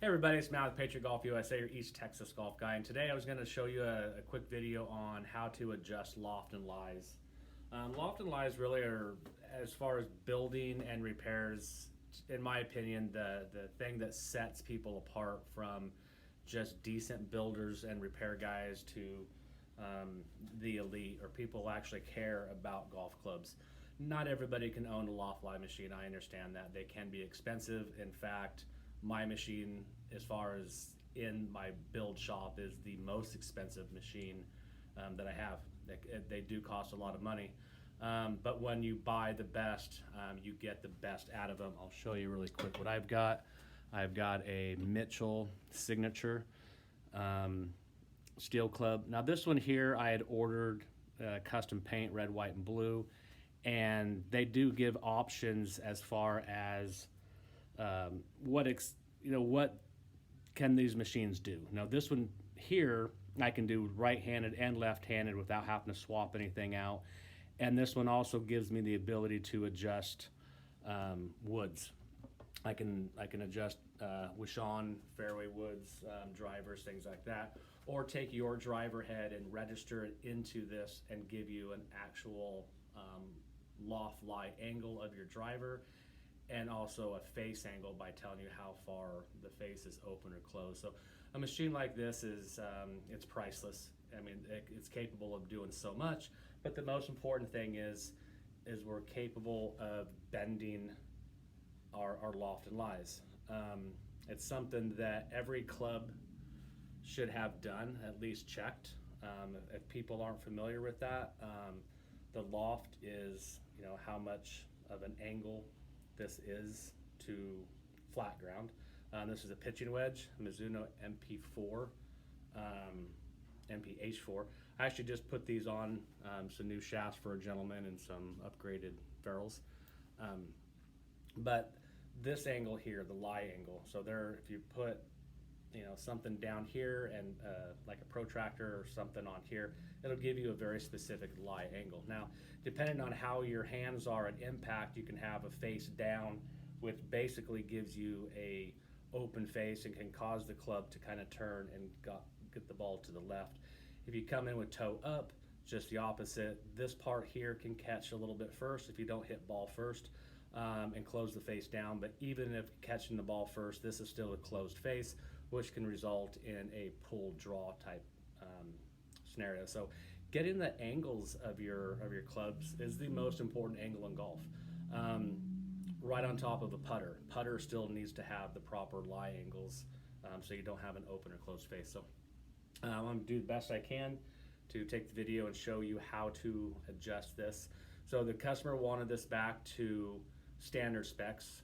Hey everybody, it's Matt with Patriot Golf USA, your East Texas golf guy, and today I was going to show you a quick video on how to adjust loft and lies. Loft and lies really are, as far as building and repairs, in my opinion, the thing that sets people apart from just decent builders and repair guys to the elite, or people who actually care about golf clubs. Not everybody can own a Loft Lie machine. I understand that. They can be expensive. In fact, my machine, as far as in my build shop, is the most expensive machine that I have. They do cost a lot of money, but when you buy the best, you get the best out of them. I'll show you really quick what I've got. I've got a Mitchell Signature steel club. Now this one here, I had ordered custom paint, red, white, and blue, and they do give options as far as what can these machines do. Now this one here I can do right-handed and left-handed without having to swap anything out, and this one also gives me the ability to adjust woods. I can adjust Wishon fairway woods, drivers, things like that, or take your driver head and register it into this and give you an actual loft lie angle of your driver, and also a face angle by telling you how far the face is open or closed. So a machine like this is it's priceless. I mean, it's capable of doing so much, but the most important thing is we're capable of bending our loft and lies. It's something that every club should have done, at least checked. If people aren't familiar with that, the loft is, how much of an angle this is to flat ground. This is a pitching wedge, Mizuno MP4, MPH4. I actually just put these on some new shafts for a gentleman and some upgraded ferrules. But this angle here, the lie angle, so there, if you put something down here and like a protractor or something on here, it'll give you a very specific lie angle. Now, depending on how your hands are at impact, you can have a face down, which basically gives you a open face and can cause the club to kind of turn and get the ball to the left. If you come in with toe up, just the opposite. This part here can catch a little bit first if you don't hit ball first, and close the face down. But even if catching the ball first, this is still a closed face, which can result in a pull draw type scenario. So getting the angles of your clubs is the most important angle in golf. Right on top of a putter. Putter still needs to have the proper lie angles, so you don't have an open or closed face. So I'm going to do the best I can to take the video and show you how to adjust this. So the customer wanted this back to standard specs,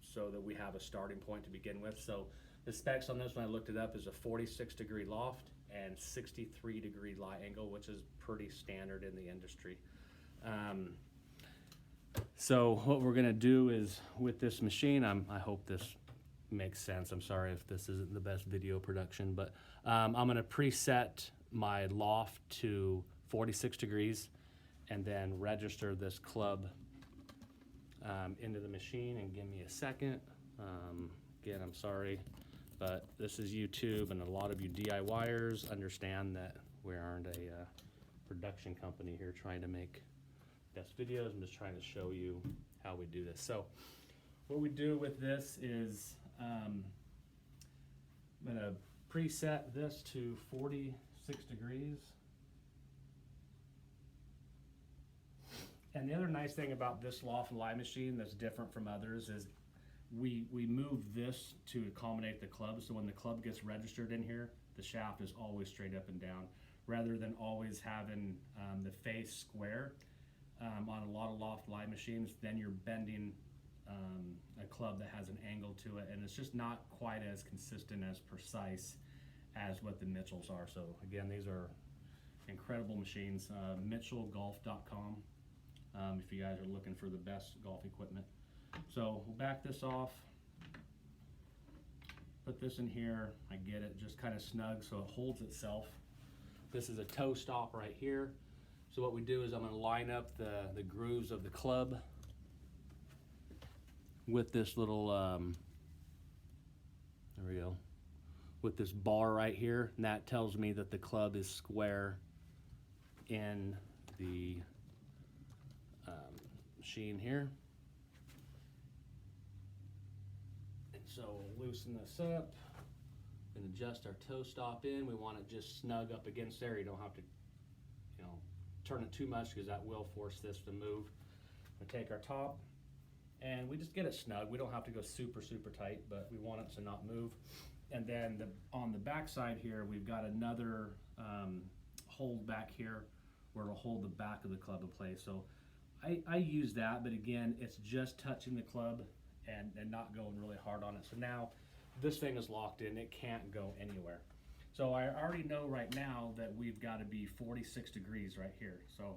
so that we have a starting point to begin with. So the specs on this, when I looked it up, is a 46-degree loft and 63-degree lie angle, which is pretty standard in the industry. So what we're going to do is, with this machine, I hope this makes sense. I'm sorry if this isn't the best video production, but I'm going to preset my loft to 46 degrees and then register this club into the machine. And give me a second. Again, I'm sorry, but this is YouTube, and a lot of you DIYers understand that we aren't a production company here trying to make best videos. I'm just trying to show you how we do this. So what we do with this is I'm going to preset this to 46 degrees. And the other nice thing about this Loft Lie machine that's different from others is we move this to accommodate the club. So when the club gets registered in here, the shaft is always straight up and down, rather than always having the face square. On a lot of Loft Lie machines, then you're bending a club that has an angle to it, and it's just not quite as consistent, as precise as what the Mitchells are. So again, these are incredible machines. MitchellGolf.com. If you guys are looking for the best golf equipment. So we'll back this off, put this in here. I get it just kind of snug so it holds itself. This is a toe stop right here. So what we do is I'm going to line up the grooves of the club with this little there we go, with this bar right here, and that tells me that the club is square in the machine here. And so we'll loosen this up and adjust our toe stop in. We want it just snug up against there. You don't have to, you know, turn it too much because that will force this to move. We take our top and we just get it snug. We don't have to go super tight, but we want it to not move. And then on the back side here, we've got another hold back here where it'll hold the back of the club in place. So I use that, but again, it's just touching the club and not going really hard on it. So now this thing is locked in, it can't go anywhere. So I already know right now that we've got to be 46 degrees right here. So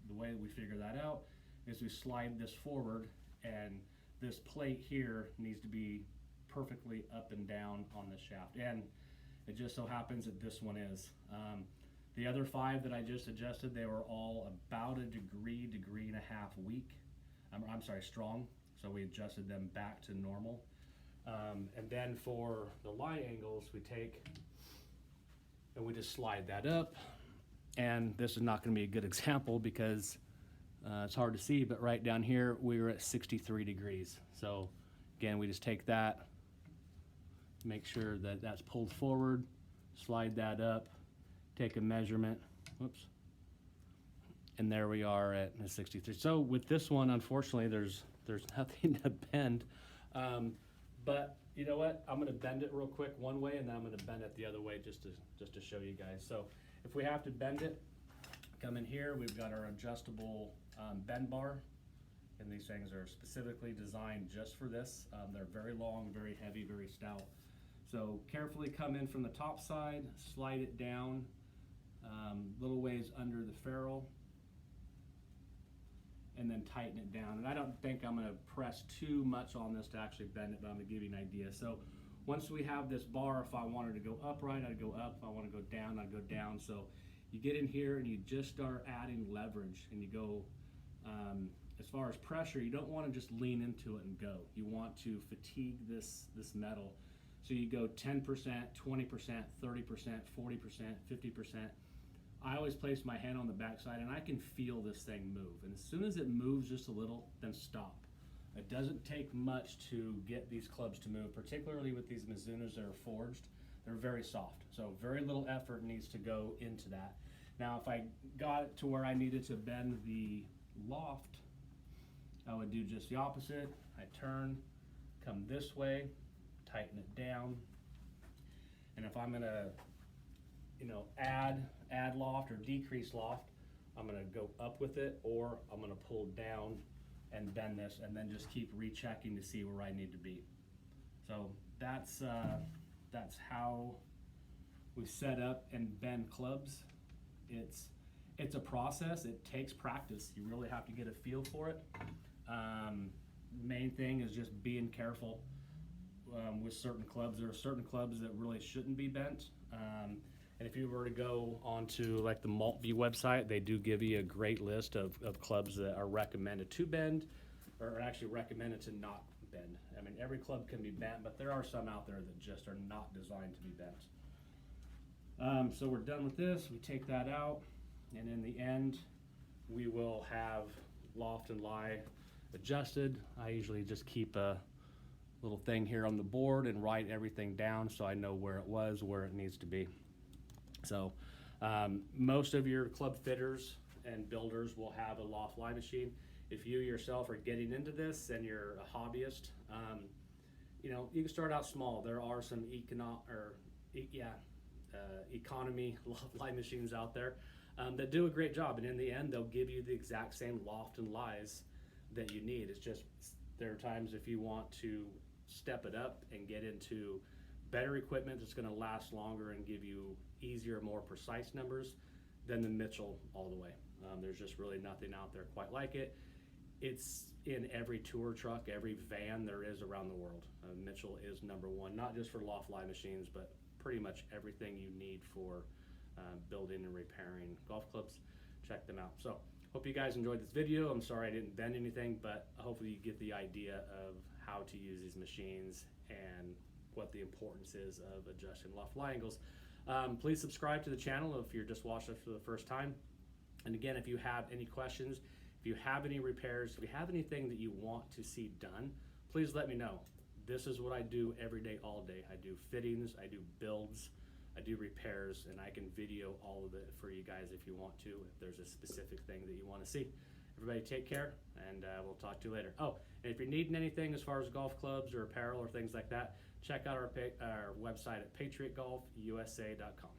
the way that we figure that out is we slide this forward, and this plate here needs to be perfectly up and down on the shaft, and it just so happens that this one is. The other 5 that I just adjusted, they were all about a degree and a half weak. I'm sorry, strong. So we adjusted them back to normal. And then for the lie angles, we take and we just slide that up. And this is not going to be a good example because it's hard to see, but right down here we were at 63 degrees. So again, we just take that, make sure that that's pulled forward, slide that up, take a measurement, whoops, and there we are at 63. So with this one, unfortunately, there's nothing to bend, but you know what? I'm gonna bend it real quick one way, and then I'm gonna bend it the other way just to show you guys. So if we have to bend it, come in here. We've got our adjustable bend bar, and these things are specifically designed just for this. They're very long, very heavy, very stout. So carefully come in from the top side, slide it down little ways under the ferrule, and then tighten it down. And I don't think I'm gonna press too much on this to actually bend it, but I'm gonna give you an idea. So once we have this bar, if I wanted to go upright, I'd go up. If I want to go down, I'd go down. So you get in here and you just start adding leverage, and you go, as far as pressure, you don't want to just lean into it and go. You want to fatigue this metal. So you go 10%, 20%, 30%, 40%, 50%. I always place my hand on the backside, and I can feel this thing move. And as soon as it moves just a little, then stop. It doesn't take much to get these clubs to move, particularly with these Mizunos that are forged. They're very soft, so very little effort needs to go into that. Now, if I got it to where I needed to bend the loft, I would do just the opposite. I turn, come this way, tighten it down, and if I'm gonna, add loft or decrease loft, I'm gonna go up with it, or I'm gonna pull down and bend this, and then just keep rechecking to see where I need to be. So that's how we set up and bend clubs. It's a process. It takes practice. You really have to get a feel for it. Main thing is just being careful with certain clubs. There are certain clubs that really shouldn't be bent. And if you were to go onto like the Maltview website, they do give you a great list of clubs that are recommended to bend, or actually recommended to not bend. I mean, every club can be bent, but there are some out there that just are not designed to be bent. So we're done with this. We take that out, and in the end, we will have Loft and Lie adjusted. I usually just keep a little thing here on the board and write everything down so I know where it was, where it needs to be. So most of your club fitters and builders will have a Loft Lie machine. If you yourself are getting into this and you're a hobbyist, you can start out small. There are some economy Loft Lie machines out there that do a great job, and in the end they'll give you the exact same loft and lies that you need. It's just there are times if you want to step it up and get into better equipment that's going to last longer and give you easier, more precise numbers, than the Mitchell all the way. There's just really nothing out there quite like it. It's in every tour truck, every van there is around the world. Mitchell is #1, not just for Loft Lie machines, but pretty much everything you need for building and repairing golf clubs. Check them out. So hope you guys enjoyed this video. I'm sorry I didn't bend anything, but hopefully you get the idea of how to use these machines and what the importance is of adjusting loft lie angles. Please subscribe to the channel if you're just watching us for the first time. And again, if you have any questions, if you have any repairs, if you have anything that you want to see done, please let me know. This is what I do every day, all day. I do fittings, I do builds, I do repairs, and I can video all of it for you guys if you want to, if there's a specific thing that you want to see. Everybody take care, and we'll talk to you later. Oh, and if you're needing anything as far as golf clubs or apparel or things like that, check out our website at patriotgolfusa.com.